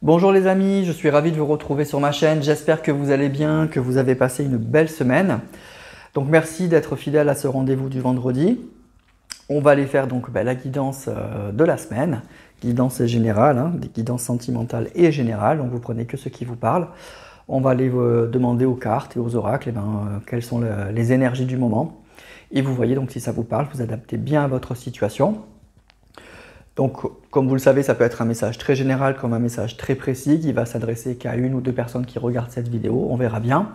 Bonjour les amis, je suis ravi de vous retrouver sur ma chaîne. J'espère que vous allez bien, que vous avez passé une belle semaine. Donc merci d'être fidèle à ce rendez-vous du vendredi. On va aller faire donc la guidance de la semaine. Guidance générale, des guidances sentimentales et générales. Donc vous prenez que ce qui vous parle. On va aller demander aux cartes et aux oracles quelles sont les énergies du moment. Et vous voyez donc si ça vous parle, vous adaptez bien à votre situation. Donc, comme vous le savez, ça peut être un message très général comme un message très précis qui va s'adresser qu'à une ou deux personnes qui regardent cette vidéo, on verra bien.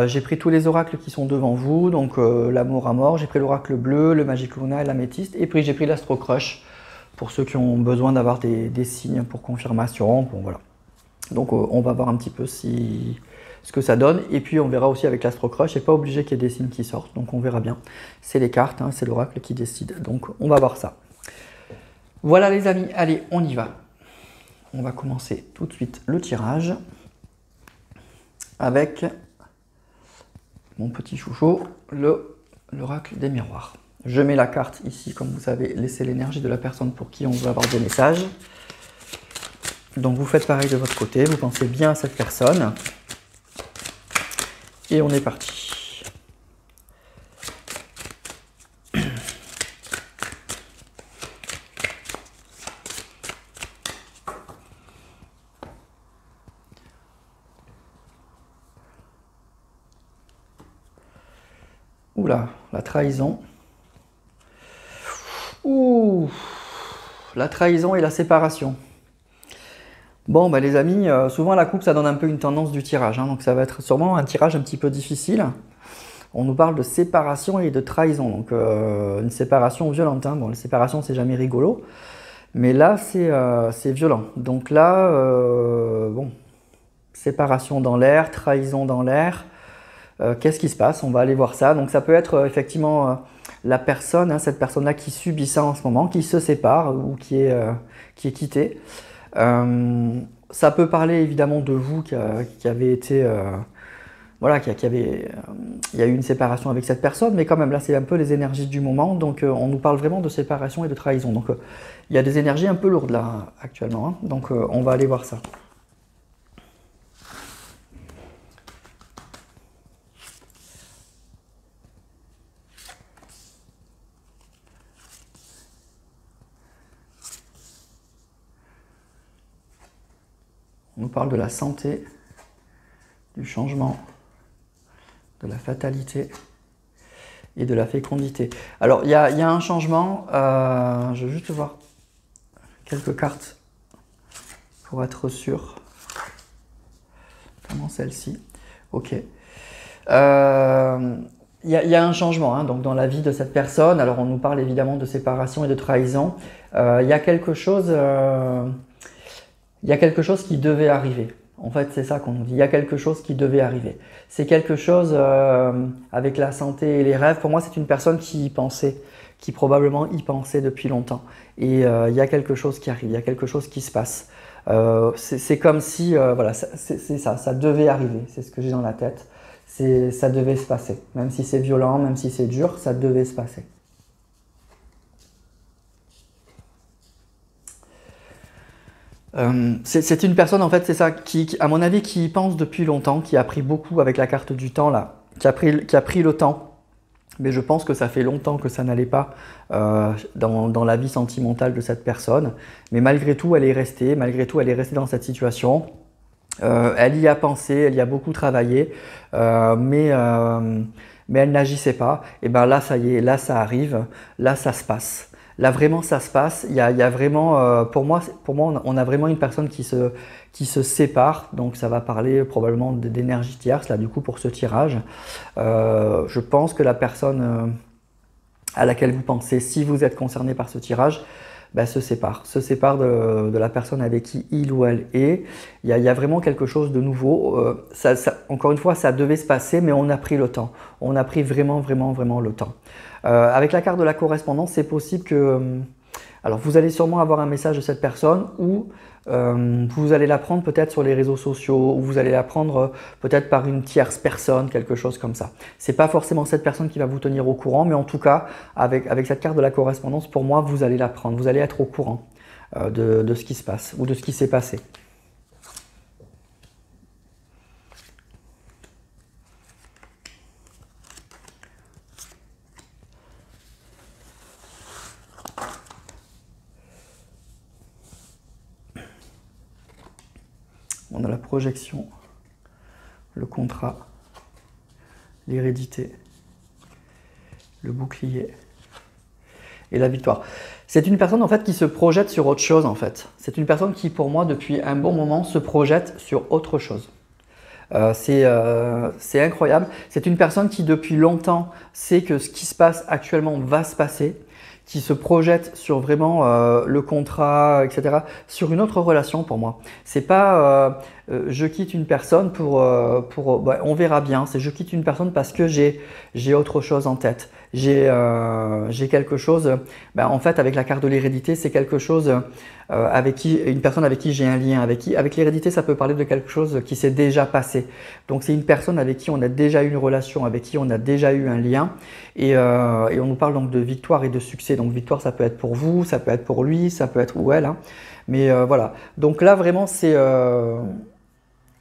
J'ai pris tous les oracles qui sont devant vous, donc l'amour à mort, j'ai pris l'oracle bleu, le Magic Luna et l'améthyste, et puis j'ai pris l'Astro Crush pour ceux qui ont besoin d'avoir des signes pour confirmation. Bon, voilà. Donc on va voir un petit peu ce que ça donne, et puis on verra aussi avec l'Astro Crush, c'est pas obligé qu'il y ait des signes qui sortent, donc on verra bien. C'est les cartes, c'est l'oracle qui décide, donc on va voir ça. Voilà les amis, allez, on y va. On va commencer tout de suite le tirage avec mon petit chouchou, l'oracle des miroirs. Je mets la carte ici, comme vous savez, laissez l'énergie de la personne pour qui on veut avoir des messages. Donc vous faites pareil de votre côté, vous pensez bien à cette personne. Et on est parti. Oula, la trahison. Ouh, la trahison et la séparation. Bon, les amis, souvent la coupe, ça donne un peu une tendance du tirage. Donc ça va être sûrement un tirage un petit peu difficile. On nous parle de séparation et de trahison. Donc une séparation violente. Bon, la séparation, c'est jamais rigolo. Mais là, c'est violent. Donc là, bon, séparation dans l'air, trahison dans l'air. Qu'est-ce qui se passe? On va aller voir ça. Donc ça peut être effectivement la personne, cette personne-là qui subit ça en ce moment, qui se sépare ou qui est quittée. Ça peut parler évidemment de vous qui avez été... voilà, il y a eu une séparation avec cette personne, mais quand même là c'est un peu les énergies du moment, donc on nous parle vraiment de séparation et de trahison. Donc il y a des énergies un peu lourdes là actuellement, donc on va aller voir ça. On nous parle de la santé, du changement, de la fatalité et de la fécondité. Alors, il y a un changement. Je vais juste voir quelques cartes pour être sûr. Comment celle-ci? Ok. Il y a un changement donc dans la vie de cette personne. Alors, on nous parle évidemment de séparation et de trahison. Il y a quelque chose... Il y a quelque chose qui devait arriver. En fait, c'est ça qu'on nous dit. Il y a quelque chose qui devait arriver. C'est quelque chose avec la santé et les rêves. Pour moi, c'est une personne qui y pensait, qui probablement y pensait depuis longtemps. Et il y a quelque chose qui arrive, il y a quelque chose qui se passe. C'est comme si, voilà, c'est ça, ça devait arriver. C'est ce que j'ai dans la tête. Ça devait se passer. Même si c'est violent, même si c'est dur, ça devait se passer. C'est une personne, en fait, c'est ça, qui, à mon avis, qui y pense depuis longtemps, qui a pris beaucoup avec la carte du temps, là, qui a pris le temps. Mais je pense que ça fait longtemps que ça n'allait pas dans la vie sentimentale de cette personne. Mais malgré tout, elle est restée dans cette situation. Elle y a pensé, elle y a beaucoup travaillé, mais elle n'agissait pas. Et bien là, ça y est, là, ça arrive, là, ça se passe. Là, vraiment, ça se passe. Il y a vraiment, pour moi, on a vraiment une personne qui se sépare. Donc, ça va parler probablement d'énergie tierce, là, du coup, pour ce tirage. Je pense que la personne à laquelle vous pensez, si vous êtes concerné par ce tirage, se sépare de la personne avec qui il ou elle est. Il y a vraiment quelque chose de nouveau. Encore une fois, ça devait se passer, mais on a pris le temps. On a pris vraiment, vraiment, vraiment le temps. Avec la carte de la correspondance, c'est possible que... alors, vous allez sûrement avoir un message de cette personne ou vous allez la prendre peut-être sur les réseaux sociaux ou vous allez la prendre peut-être par une tierce personne, quelque chose comme ça. C'est pas forcément cette personne qui va vous tenir au courant, mais en tout cas, avec cette carte de la correspondance, pour moi, vous allez la prendre. Vous allez être au courant de ce qui se passe ou de ce qui s'est passé. On a la projection, le contrat, l'hérédité, le bouclier et la victoire. C'est une personne en fait qui se projette sur autre chose en fait. C'est une personne qui pour moi depuis un bon moment se projette sur autre chose. C'est incroyable. C'est une personne qui depuis longtemps sait que ce qui se passe actuellement va se passer, qui se projette sur vraiment le contrat, etc., sur une autre relation pour moi. C'est pas je quitte une personne on verra bien, c'est je quitte une personne parce que j'ai autre chose en tête. J'ai quelque chose, en fait avec la carte de l'hérédité, c'est quelque chose une personne avec qui j'ai un lien, avec l'hérédité ça peut parler de quelque chose qui s'est déjà passé. Donc c'est une personne avec qui on a déjà eu une relation, avec qui on a déjà eu un lien et on nous parle donc de victoire et de succès. Donc victoire ça peut être pour vous, ça peut être pour lui, ça peut être ou elle, hein. Mais voilà, donc là vraiment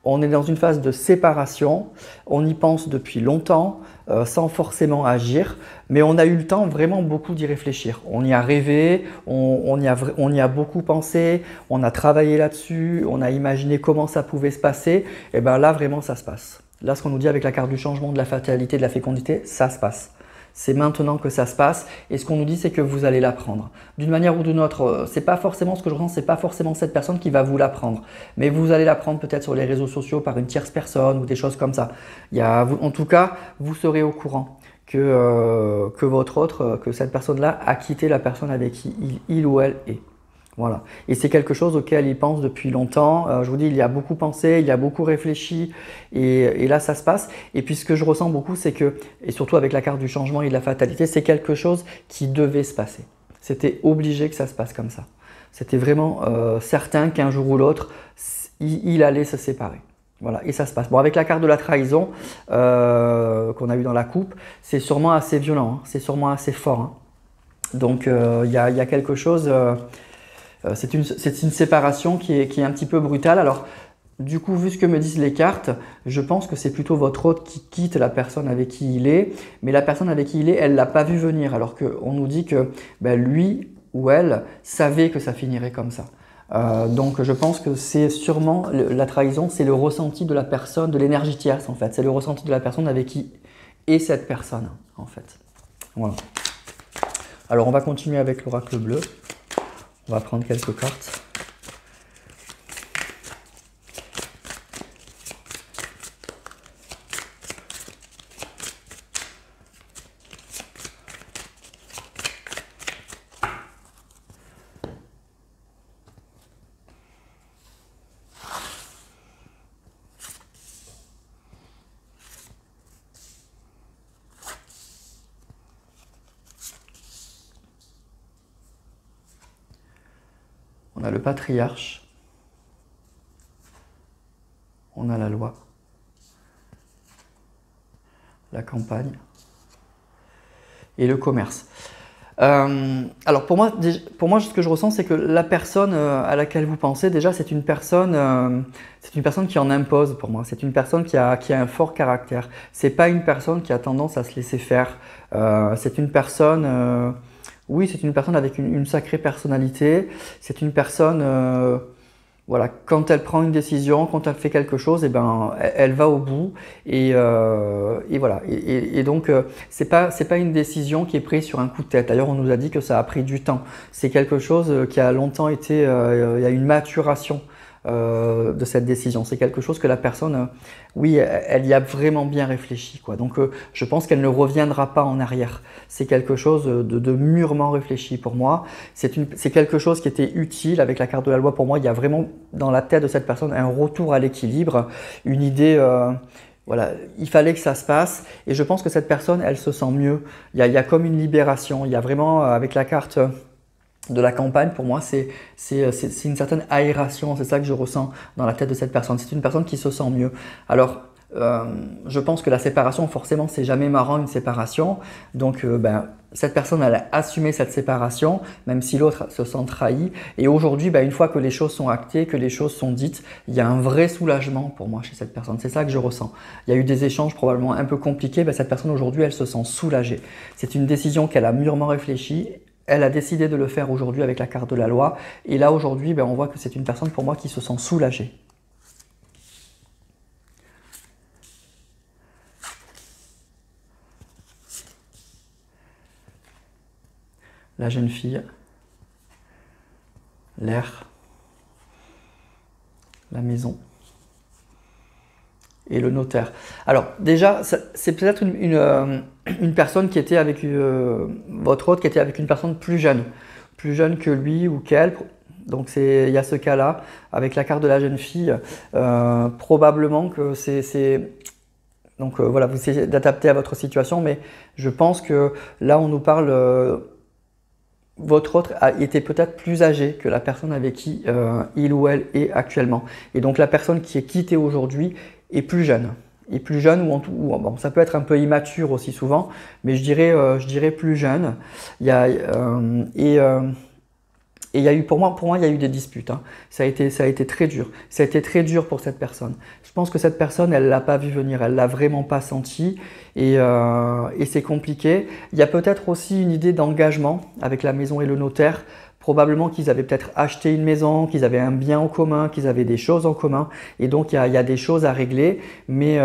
on est dans une phase de séparation, on y pense depuis longtemps, sans forcément agir, mais on a eu le temps vraiment beaucoup d'y réfléchir. On y a rêvé, on y a beaucoup pensé, on a travaillé là-dessus, on a imaginé comment ça pouvait se passer, et bien là vraiment ça se passe. Là ce qu'on nous dit avec la carte du changement, de la fatalité, de la fécondité, ça se passe. C'est maintenant que ça se passe et ce qu'on nous dit c'est que vous allez l'apprendre. D'une manière ou d'une autre, c'est pas forcément ce que je ressens, c'est pas forcément cette personne qui va vous l'apprendre. Mais vous allez l'apprendre peut-être sur les réseaux sociaux par une tierce personne ou des choses comme ça. En tout cas, vous serez au courant que cette personne-là a quitté la personne avec qui il ou elle est. Voilà. Et c'est quelque chose auquel il pense depuis longtemps. Je vous dis, il y a beaucoup pensé, il y a beaucoup réfléchi et là, ça se passe. Et puis, ce que je ressens beaucoup, c'est que, et surtout avec la carte du changement et de la fatalité, c'est quelque chose qui devait se passer. C'était obligé que ça se passe comme ça. C'était vraiment certain qu'un jour ou l'autre, il allait se séparer. Voilà, et ça se passe. Bon, avec la carte de la trahison qu'on a eu dans la coupe, c'est sûrement assez violent, hein, c'est sûrement assez fort. Hein. Donc, il y a quelque chose... c'est une séparation qui est un petit peu brutale. Alors, du coup, vu ce que me disent les cartes, je pense que c'est plutôt votre hôte qui quitte la personne avec qui il est. Mais la personne avec qui il est, elle ne l'a pas vu venir. Alors qu'on nous dit que lui ou elle savait que ça finirait comme ça. Donc, je pense que c'est sûrement la trahison, c'est le ressenti de la personne, de l'énergie tierce en fait. C'est le ressenti de la personne avec qui est cette personne en fait. Voilà. Alors, on va continuer avec l'oracle bleu. On va prendre quelques cartes. On a le patriarche, on a la loi, la campagne et le commerce. Alors pour moi, ce que je ressens, c'est que la personne à laquelle vous pensez, déjà, c'est une personne qui en impose pour moi. C'est une personne qui a un fort caractère. C'est pas une personne qui a tendance à se laisser faire. C'est une personne... oui, c'est une personne avec une sacrée personnalité. C'est une personne, voilà, quand elle prend une décision, quand elle fait quelque chose, eh ben, elle va au bout. Et voilà. Et donc, c'est pas une décision qui est prise sur un coup de tête. D'ailleurs, on nous a dit que ça a pris du temps. C'est quelque chose qui a longtemps été, il y a une maturation de cette décision. C'est quelque chose que la personne, oui, elle y a vraiment bien réfléchi, quoi. Donc, je pense qu'elle ne reviendra pas en arrière. C'est quelque chose de mûrement réfléchi pour moi. C'est quelque chose qui était utile avec la carte de la loi. Pour moi, il y a vraiment dans la tête de cette personne un retour à l'équilibre, une idée... voilà, il fallait que ça se passe et je pense que cette personne, elle se sent mieux. Il y a comme une libération. Il y a vraiment, avec la carte de la campagne, pour moi, c'est une certaine aération. C'est ça que je ressens dans la tête de cette personne. C'est une personne qui se sent mieux. Alors, je pense que la séparation, forcément, c'est jamais marrant une séparation. Donc, cette personne, elle a assumé cette séparation, même si l'autre se sent trahi. Et aujourd'hui, une fois que les choses sont actées, que les choses sont dites, il y a un vrai soulagement pour moi chez cette personne. C'est ça que je ressens. Il y a eu des échanges probablement un peu compliqués. Cette personne, aujourd'hui, elle se sent soulagée. C'est une décision qu'elle a mûrement réfléchie. Elle a décidé de le faire aujourd'hui avec la carte de la loi. Et là, aujourd'hui, on voit que c'est une personne pour moi qui se sent soulagée. la jeune fille, l'air, la maison et le notaire. Alors déjà, c'est peut-être une personne qui était avec votre hôte, qui était avec une personne plus jeune que lui ou qu'elle. Donc il y a ce cas-là, avec la carte de la jeune fille, probablement que c'est. Donc voilà, vous essayez d'adapter à votre situation, mais je pense que là on nous parle, votre autre était peut-être plus âgé que la personne avec qui il ou elle est actuellement. Et donc la personne qui est quittée aujourd'hui est plus jeune. Et plus jeune, bon, ça peut être un peu immature aussi souvent, mais je dirais plus jeune. Il y a, et il y a eu, pour moi, il y a eu des disputes, hein. Ça a été très dur. Ça a été très dur pour cette personne. Je pense que cette personne, elle l'a pas vu venir, elle l'a vraiment pas senti, et c'est compliqué. Il y a peut-être aussi une idée d'engagement avec la maison et le notaire. Probablement qu'ils avaient peut-être acheté une maison, qu'ils avaient un bien en commun, qu'ils avaient des choses en commun, et donc il y a des choses à régler. Mais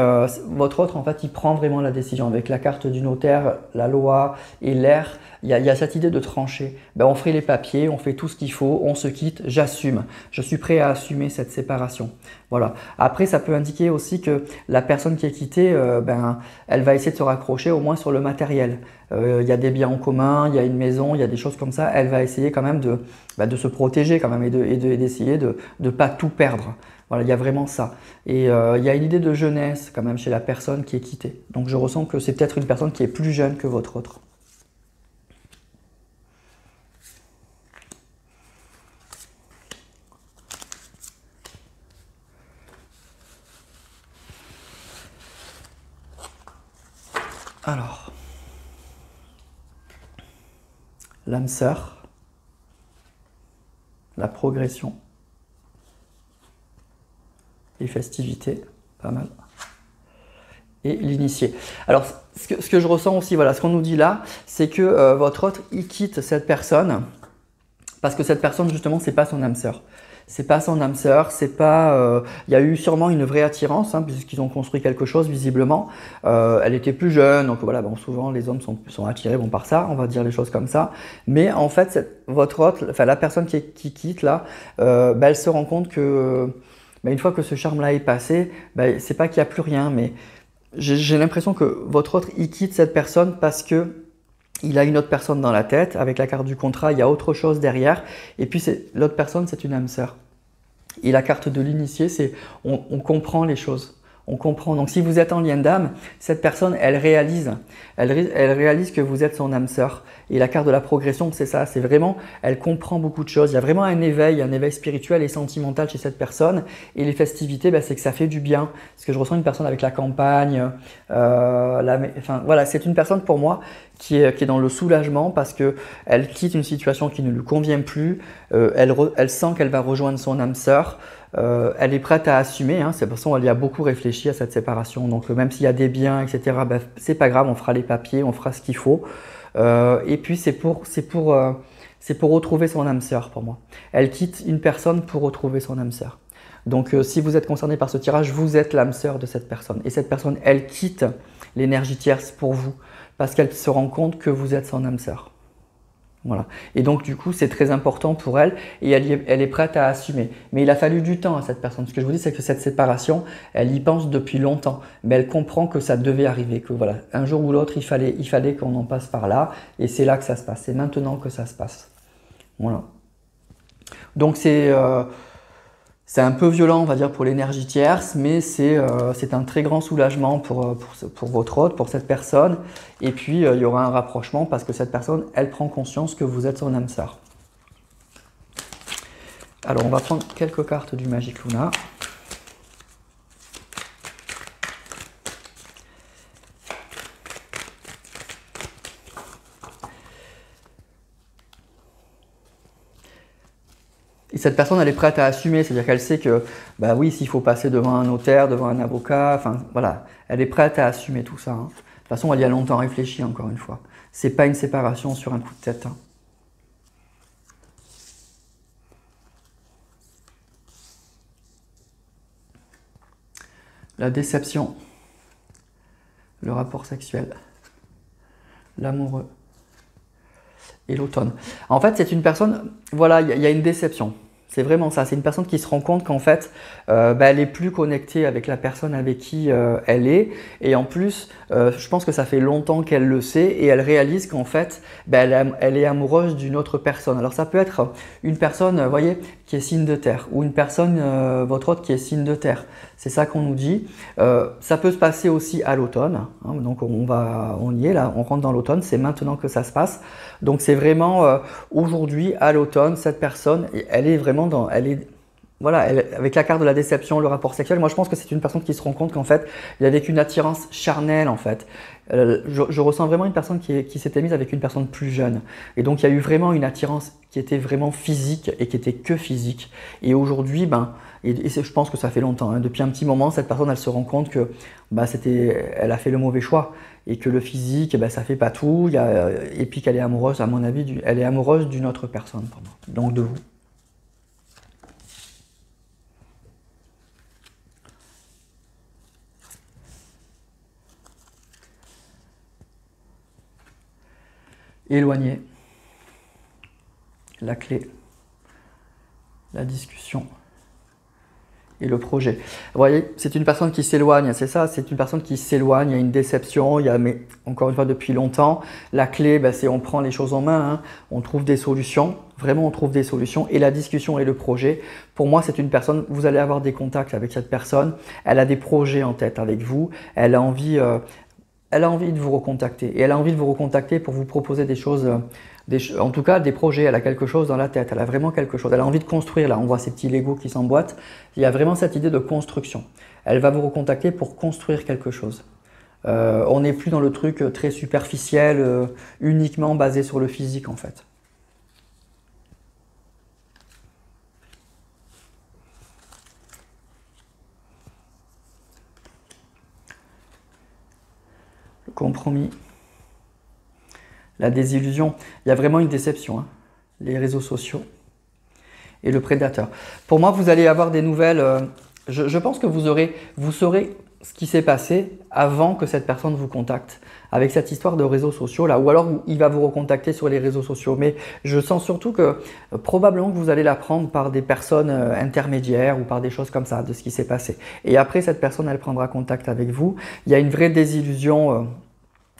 votre autre, en fait, il prend vraiment la décision avec la carte du notaire, la loi et l'air. Il y a cette idée de trancher. Ben, on fait les papiers, on fait tout ce qu'il faut, on se quitte, j'assume. Je suis prêt à assumer cette séparation. Voilà. Après, ça peut indiquer aussi que la personne qui est quittée, elle va essayer de se raccrocher au moins sur le matériel. Il y a des biens en commun, il y a une maison, il y a des choses comme ça. Elle va essayer quand même de se protéger quand même et d'essayer de ne pas tout perdre. Voilà, il y a vraiment ça. Et il y a une idée de jeunesse quand même chez la personne qui est quittée. Donc je ressens que c'est peut-être une personne qui est plus jeune que votre autre. Alors, l'âme sœur, la progression, les festivités, pas mal, et l'initié. Alors, ce que je ressens aussi, voilà, ce qu'on nous dit là, c'est que votre autre, il quitte cette personne parce que cette personne, justement, c'est pas son âme sœur. C'est pas son âme sœur, c'est pas. Il y a eu sûrement une vraie attirance, hein, puisqu'ils ont construit quelque chose visiblement. Elle était plus jeune, donc voilà. Bon, souvent les hommes sont attirés par ça, on va dire les choses comme ça. Mais en fait, votre autre, enfin la personne qui quitte là, elle se rend compte que une fois que ce charme-là est passé, c'est pas qu'il n'y a plus rien, mais j'ai l'impression que votre autre il quitte cette personne parce que il a une autre personne dans la tête, avec la carte du contrat, il y a autre chose derrière, et puis l'autre personne, c'est une âme sœur. Et la carte de l'initié, c'est on comprend les choses. On comprend. Donc si vous êtes en lien d'âme, cette personne, elle réalise que vous êtes son âme sœur. Et la carte de la progression, c'est ça, c'est vraiment, elle comprend beaucoup de choses. Il y a vraiment un éveil spirituel et sentimental chez cette personne. Et les festivités, c'est que ça fait du bien. Parce que je ressens une personne avec la campagne. Enfin voilà, c'est une personne pour moi qui est dans le soulagement parce qu'elle quitte une situation qui ne lui convient plus. Elle sent qu'elle va rejoindre son âme sœur. Elle est prête à assumer, hein, c'est pour ça qu'elle y a beaucoup réfléchi à cette séparation. Donc même s'il y a des biens, etc., c'est pas grave, on fera les papiers, on fera ce qu'il faut. Et puis c'est pour retrouver son âme sœur pour moi. Elle quitte une personne pour retrouver son âme sœur. Donc si vous êtes concerné par ce tirage, vous êtes l'âme sœur de cette personne. Et cette personne, elle quitte l'énergie tierce pour vous parce qu'elle se rend compte que vous êtes son âme sœur. Voilà. Et donc du coup, c'est très important pour elle et elle est prête à assumer. Mais il a fallu du temps à cette personne. Ce que je vous dis, c'est que cette séparation, elle y pense depuis longtemps. Mais elle comprend que ça devait arriver, que voilà, un jour ou l'autre, il fallait qu'on en passe par là. Et c'est là que ça se passe. C'est maintenant que ça se passe. Voilà. Donc c'est un peu violent, on va dire, pour l'énergie tierce, mais c'est un très grand soulagement pour votre hôte, pour cette personne. Et puis, il y aura un rapprochement parce que cette personne, elle prend conscience que vous êtes son âme sœur. Alors, on va prendre quelques cartes du Magic Luna. Et cette personne, elle est prête à assumer, c'est-à-dire qu'elle sait que, oui, s'il faut passer devant un notaire, devant un avocat, enfin voilà, elle est prête à assumer tout ça, hein. De toute façon, elle y a longtemps réfléchi, encore une fois. C'est pas une séparation sur un coup de tête, hein. La déception, le rapport sexuel, l'amoureux, Et l'automne. En fait, c'est une personne, voilà, il y a une déception. C'est vraiment ça. C'est une personne qui se rend compte qu'en fait, elle est plus connectée avec la personne avec qui elle est. Et en plus, je pense que ça fait longtemps qu'elle le sait et elle réalise qu'en fait, elle est amoureuse d'une autre personne. Alors ça peut être une personne, vous voyez, qui est signe de terre ou une personne, votre autre, qui est signe de terre. C'est ça qu'on nous dit. Ça peut se passer aussi à l'automne. Hein, donc on y est là, on rentre dans l'automne. C'est maintenant que ça se passe. Donc c'est vraiment aujourd'hui à l'automne, cette personne, elle est vraiment voilà, avec la carte de la déception, le rapport sexuel. Moi je pense que c'est une personne qui se rend compte qu'en fait, il y avait qu'une attirance charnelle en fait. Je ressens vraiment une personne qui s'était mise avec une personne plus jeune. Et donc il y a eu vraiment une attirance qui était vraiment physique et qui était que physique. Et aujourd'hui, je pense que ça fait longtemps, hein, depuis un petit moment, cette personne elle se rend compte que elle a fait le mauvais choix et que le physique, ça fait pas tout. Et puis qu'elle est amoureuse, à mon avis, elle est amoureuse d'une autre personne, pour moi. Donc de vous. Éloigné, la clé, la discussion et le projet. Vous voyez, c'est une personne qui s'éloigne, c'est ça, c'est une personne qui s'éloigne, il y a une déception, mais encore une fois depuis longtemps. La clé, c'est on prend les choses en main, hein, on trouve des solutions, vraiment on trouve des solutions. Et la discussion et le projet, pour moi c'est une personne, vous allez avoir des contacts avec cette personne, elle a des projets en tête avec vous, elle a envie de vous recontacter. Et elle a envie de vous recontacter pour vous proposer des choses, en tout cas des projets. Elle a quelque chose dans la tête, elle a vraiment quelque chose. Elle a envie de construire, là on voit ces petits Legos qui s'emboîtent. Il y a vraiment cette idée de construction. Elle va vous recontacter pour construire quelque chose. On n'est plus dans le truc très superficiel, uniquement basé sur le physique en fait. Compromis, la désillusion, il y a vraiment une déception, hein. Les réseaux sociaux et le prédateur. Pour moi, vous allez avoir des nouvelles, je pense que vous saurez ce qui s'est passé avant que cette personne vous contacte avec cette histoire de réseaux sociaux là, ou alors il va vous recontacter sur les réseaux sociaux. Mais je sens surtout que probablement que vous allez l'apprendre par des personnes intermédiaires ou par des choses comme ça, de ce qui s'est passé. Et après, cette personne, elle prendra contact avec vous. Il y a une vraie désillusion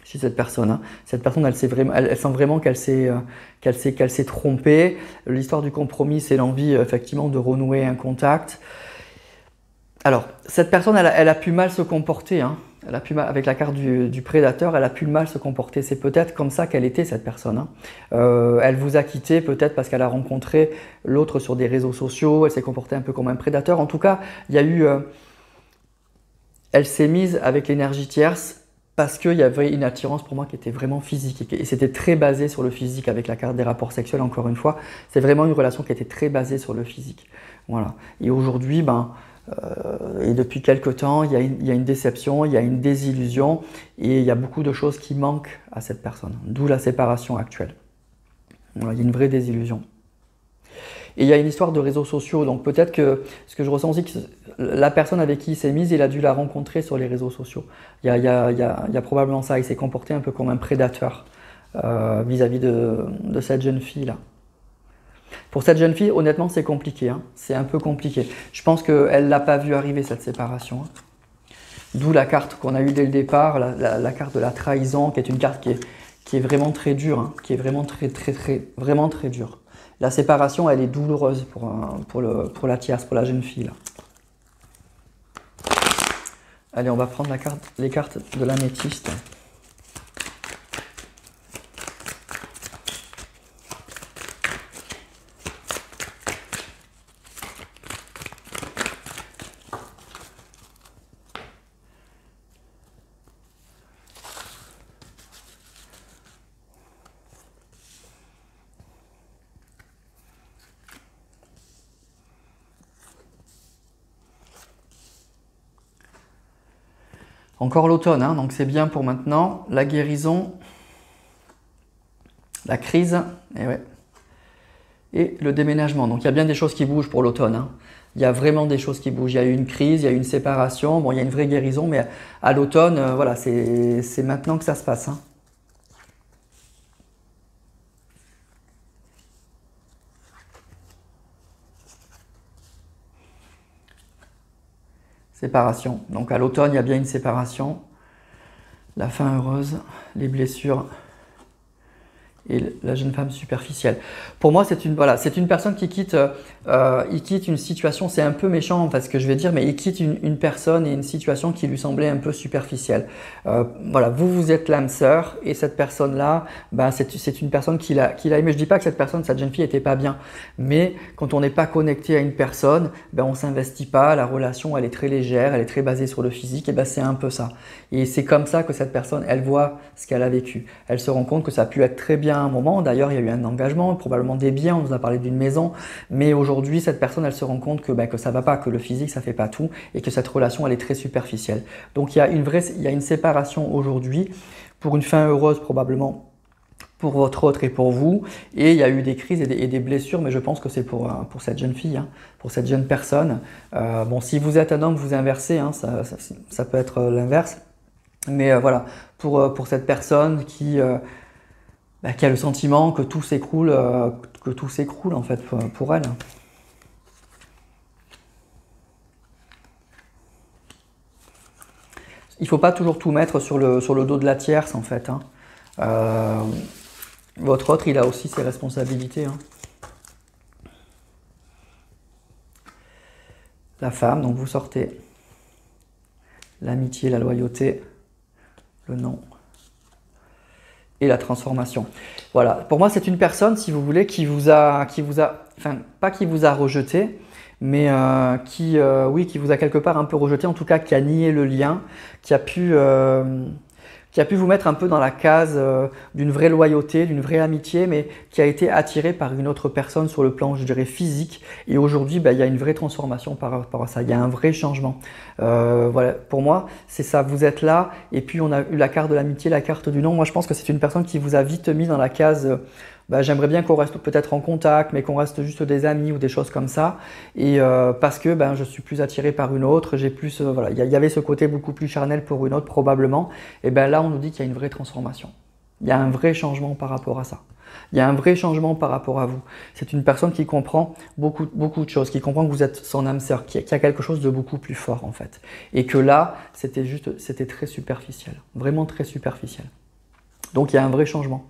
chez cette personne. Hein. Cette personne, elle sent vraiment qu'elle s'est trompée. L'histoire du compromis, c'est l'envie effectivement de renouer un contact. Alors, cette personne, elle a pu mal se comporter. Hein. Elle a pu mal, avec la carte du prédateur, elle a pu mal se comporter. C'est peut-être comme ça qu'elle était, cette personne. Hein. Elle vous a quitté peut-être parce qu'elle a rencontré l'autre sur des réseaux sociaux. Elle s'est comportée un peu comme un prédateur. En tout cas, il y a eu... elle s'est mise avec l'énergie tierce parce qu'il y avait une attirance pour moi qui était vraiment physique. Et c'était très basé sur le physique avec la carte des rapports sexuels, encore une fois. C'est vraiment une relation qui était très basée sur le physique. Voilà. Et aujourd'hui, et depuis quelques temps, il y a une déception, il y a une désillusion et il y a beaucoup de choses qui manquent à cette personne, d'où la séparation actuelle. Voilà, il y a une vraie désillusion. Et il y a une histoire de réseaux sociaux, donc peut-être que ce que je ressens aussi, que la personne avec qui il s'est mis, il a dû la rencontrer sur les réseaux sociaux. Il y a probablement ça, il s'est comporté un peu comme un prédateur vis-à-vis de cette jeune fille-là. Pour cette jeune fille, honnêtement, c'est compliqué. Hein. C'est un peu compliqué. Je pense qu'elle ne l'a pas vu arriver, cette séparation. Hein. D'où la carte qu'on a eue dès le départ, la carte de la trahison, qui est une carte qui est vraiment très dure, hein, qui est vraiment vraiment très dure. La séparation, elle est douloureuse pour la tierce, pour la jeune fille. Là. Allez, on va prendre les cartes de l'améthyste. Encore l'automne, hein, donc c'est bien pour maintenant. La guérison, la crise, et le déménagement. Donc il y a bien des choses qui bougent pour l'automne. Hein. Il y a vraiment des choses qui bougent. Il y a eu une crise, il y a eu une séparation. Bon, il y a une vraie guérison, mais à l'automne, voilà, c'est maintenant que ça se passe. Hein. séparation. Donc à l'automne, il y a bien une séparation. La fin heureuse, les blessures et la jeune femme superficielle. Pour moi, c'est une personne qui quitte, il quitte une situation, c'est un peu méchant parce que je vais dire, mais il quitte une personne et une situation qui lui semblait un peu superficielle. Voilà, vous êtes l'âme sœur et cette personne-là, ben, c'est une personne qu'il a aimé. Je dis pas que cette jeune fille était pas bien, mais quand on n'est pas connecté à une personne, ben, on s'investit pas, la relation elle est très légère, elle est très basée sur le physique, et ben c'est un peu ça. Et c'est comme ça que cette personne, elle voit ce qu'elle a vécu. Elle se rend compte que ça a pu être très bien à un moment. D'ailleurs, il y a eu un engagement, probablement des biens, on nous a parlé d'une maison. Mais aujourd'hui, cette personne, elle se rend compte que, ben, que ça va pas, que le physique, ça fait pas tout et que cette relation, elle est très superficielle. Donc, il y a une séparation aujourd'hui pour une fin heureuse probablement pour votre autre et pour vous. Et il y a eu des crises et des blessures, mais je pense que c'est pour cette jeune fille, hein, pour cette jeune personne. Bon, si vous êtes un homme, vous inversez, hein, ça peut être l'inverse. Mais voilà, pour cette personne qui a le sentiment que tout s'écroule en fait pour elle. Il ne faut pas toujours tout mettre sur le dos de la tierce en fait. Hein. Votre autre, il a aussi ses responsabilités. Hein. La femme, donc vous sortez l'amitié, la loyauté, le non et la transformation. Voilà, pour moi c'est une personne, si vous voulez, enfin pas qui vous a rejeté, mais oui, qui vous a quelque part un peu rejeté, en tout cas qui a nié le lien, qui a pu vous mettre un peu dans la case d'une vraie loyauté, d'une vraie amitié, mais qui a été attiré par une autre personne sur le plan, je dirais, physique. Et aujourd'hui, il y a une vraie transformation par rapport à ça. Il y a un vrai changement. Voilà, pour moi, c'est ça. Vous êtes là, et puis on a eu la carte de l'amitié, la carte du non. Moi, je pense que c'est une personne qui vous a vite mis dans la case. J'aimerais bien qu'on reste peut-être en contact, mais qu'on reste juste des amis ou des choses comme ça. Et parce que je suis plus attiré par une autre, j'ai plus, voilà, il y avait ce côté beaucoup plus charnel pour une autre probablement. Et là, on nous dit qu'il y a une vraie transformation. Il y a un vrai changement par rapport à ça. Il y a un vrai changement par rapport à vous. C'est une personne qui comprend beaucoup de choses, qui comprend que vous êtes son âme sœur, qui a quelque chose de beaucoup plus fort en fait. Et que là, c'était très superficiel, vraiment très superficiel. Donc il y a un vrai changement.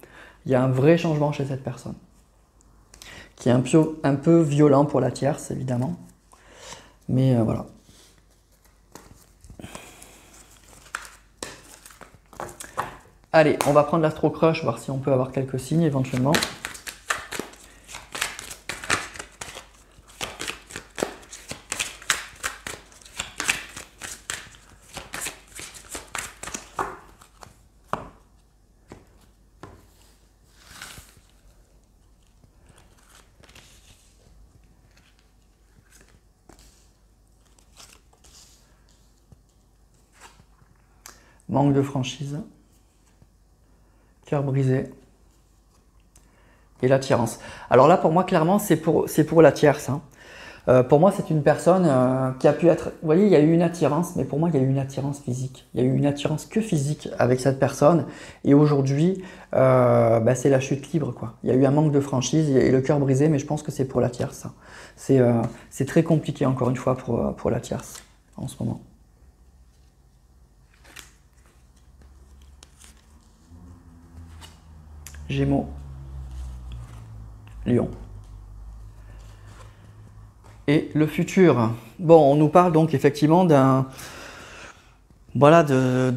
Il y a un vrai changement chez cette personne, qui est un peu violent pour la tierce, évidemment. Mais voilà. Allez, on va prendre l'Astro Crush, voir si on peut avoir quelques signes éventuellement. Manque de franchise, cœur brisé et l'attirance. Alors là, pour moi, clairement, c'est pour la tierce. Hein. Pour moi, c'est une personne qui a pu être... Vous voyez, il y a eu une attirance, mais pour moi, il y a eu une attirance physique. Il y a eu une attirance que physique avec cette personne. Et aujourd'hui, c'est la chute libre, quoi. Il y a eu un manque de franchise et le cœur brisé, mais je pense que c'est pour la tierce. Hein. C'est très compliqué, encore une fois, pour la tierce en ce moment. Gémeaux, Lion. Et le futur. Bon, on nous parle donc effectivement de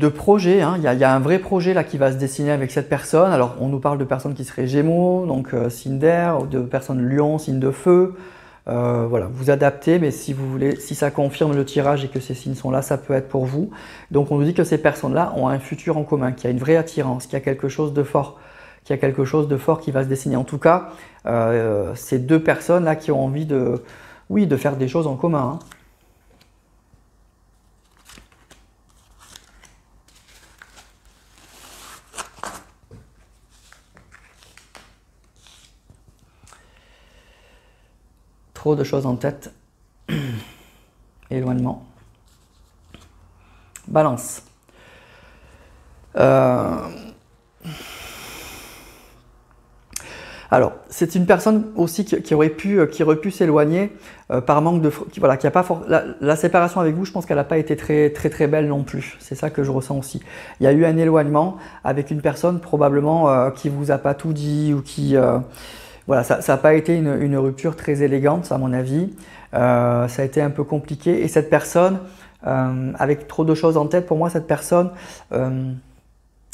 projet. Hein. Il y a un vrai projet là qui va se dessiner avec cette personne. Alors, on nous parle de personnes qui seraient Gémeaux, donc signe d'air, de personnes Lion, signe de feu. Voilà, vous adaptez, mais si vous voulez, si ça confirme le tirage et que ces signes sont là, ça peut être pour vous. Donc, on nous dit que ces personnes-là ont un futur en commun, qu'il y a une vraie attirance, qu'il y a quelque chose de fort. Qu'il y a quelque chose de fort qui va se dessiner. En tout cas, ces deux personnes-là qui ont envie de faire des choses en commun. Hein. Trop de choses en tête. Éloignement. Balance. Alors, c'est une personne aussi qui aurait pu s'éloigner par manque de... Voilà, qui a pas la séparation avec vous, je pense qu'elle n'a pas été très belle non plus. C'est ça que je ressens aussi. Il y a eu un éloignement avec une personne probablement qui vous a pas tout dit ou qui... voilà, ça n'a pas été une rupture très élégante à mon avis. Ça a été un peu compliqué et cette personne, avec trop de choses en tête, pour moi cette personne, elle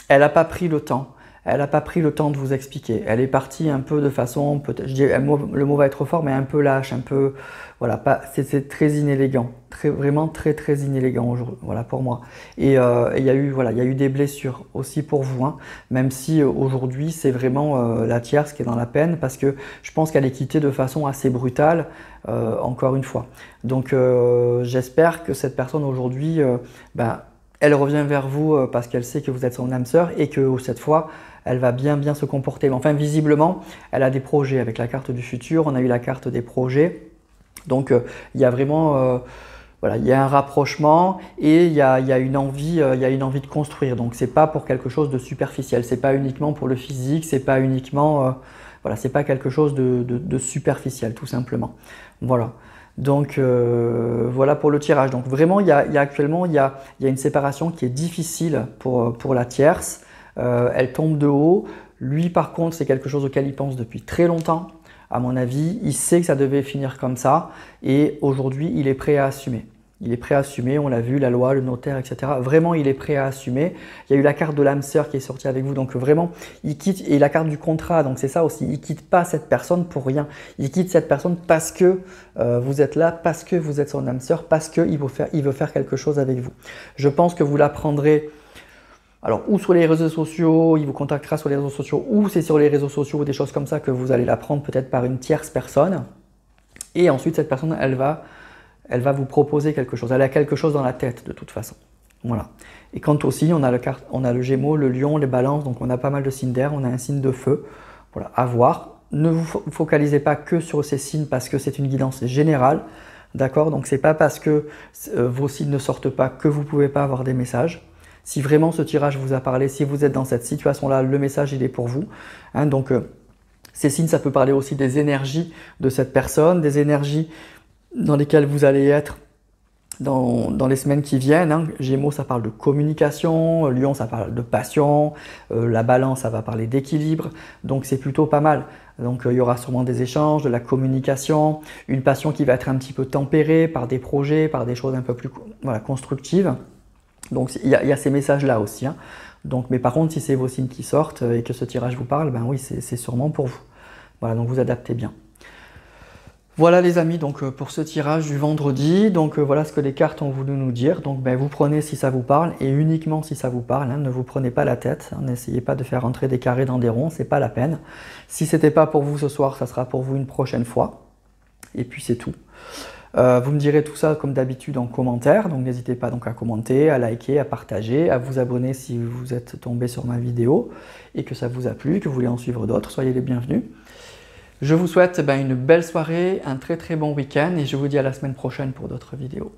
n'a pas pris le temps. Elle n'a pas pris le temps de vous expliquer. Elle est partie un peu de façon, peut-être, le mot va être fort, mais un peu lâche, un peu, voilà, c'est très inélégant, vraiment très inélégant aujourd'hui, voilà pour moi. Et il y a eu, voilà, il y a eu des blessures aussi pour vous, hein, même si aujourd'hui c'est vraiment la tierce qui est dans la peine, parce que je pense qu'elle est quittée de façon assez brutale, encore une fois. Donc j'espère que cette personne aujourd'hui, elle revient vers vous parce qu'elle sait que vous êtes son âme sœur et que cette fois, elle va bien se comporter. Mais enfin, visiblement, elle a des projets. Avec la carte du futur, on a eu la carte des projets. Donc, il y a vraiment, voilà, il y a un rapprochement et il y a une envie de construire. Donc, c'est pas pour quelque chose de superficiel. C'est pas uniquement pour le physique. C'est pas uniquement, voilà, c'est pas quelque chose de superficiel, tout simplement. Voilà. Donc voilà pour le tirage. Donc vraiment, actuellement il y a une séparation qui est difficile pour la tierce. Elle tombe de haut. Lui par contre, c'est quelque chose auquel il pense depuis très longtemps. À mon avis, il sait que ça devait finir comme ça et aujourd'hui, il est prêt à assumer. Il est prêt à assumer, on l'a vu, la loi, le notaire, etc. Vraiment, il est prêt à assumer. Il y a eu la carte de l'âme sœur qui est sortie avec vous. Donc vraiment, il quitte, et la carte du contrat, donc c'est ça aussi, il ne quitte pas cette personne pour rien. Il quitte cette personne parce que vous êtes là, parce que vous êtes son âme sœur, parce qu'il veut faire quelque chose avec vous. Je pense que vous l'apprendrez, alors ou sur les réseaux sociaux, il vous contactera sur les réseaux sociaux, ou c'est sur les réseaux sociaux ou des choses comme ça que vous allez l'apprendre peut-être par une tierce personne. Et ensuite, cette personne, elle va vous proposer quelque chose. Elle a quelque chose dans la tête de toute façon. Voilà. Et quand aussi, on a le Gémeaux, le Lion, les Balances, donc on a pas mal de signes d'air, on a un signe de feu. Voilà, à voir. Ne vous focalisez pas que sur ces signes parce que c'est une guidance générale. D'accord? Donc c'est pas parce que vos signes ne sortent pas que vous ne pouvez pas avoir des messages. Si vraiment ce tirage vous a parlé, si vous êtes dans cette situation-là, le message il est pour vous. Hein, donc ces signes, ça peut parler aussi des énergies de cette personne, des énergies dans lesquelles vous allez être dans les semaines qui viennent. Hein. Gémeaux, ça parle de communication, Lion, ça parle de passion, la Balance, ça va parler d'équilibre, donc c'est plutôt pas mal. Donc il y aura sûrement des échanges, de la communication, une passion qui va être un petit peu tempérée par des projets, par des choses un peu plus constructives. Donc il y a ces messages-là aussi. Hein. Donc, mais par contre, si c'est vos signes qui sortent et que ce tirage vous parle, ben oui, c'est sûrement pour vous. Voilà, donc vous adaptez bien. Voilà les amis, donc pour ce tirage du vendredi, donc voilà ce que les cartes ont voulu nous dire. Donc vous prenez si ça vous parle et uniquement si ça vous parle, hein, ne vous prenez pas la tête, hein, n'essayez pas de faire rentrer des carrés dans des ronds, c'est pas la peine. Si c'était pas pour vous ce soir, ça sera pour vous une prochaine fois. Et puis c'est tout. Vous me direz tout ça comme d'habitude en commentaire, donc n'hésitez pas donc à commenter, à liker, à partager, à vous abonner si vous êtes tombé sur ma vidéo et que ça vous a plu, que vous voulez en suivre d'autres, soyez les bienvenus. Je vous souhaite une belle soirée, un très bon week-end et je vous dis à la semaine prochaine pour d'autres vidéos.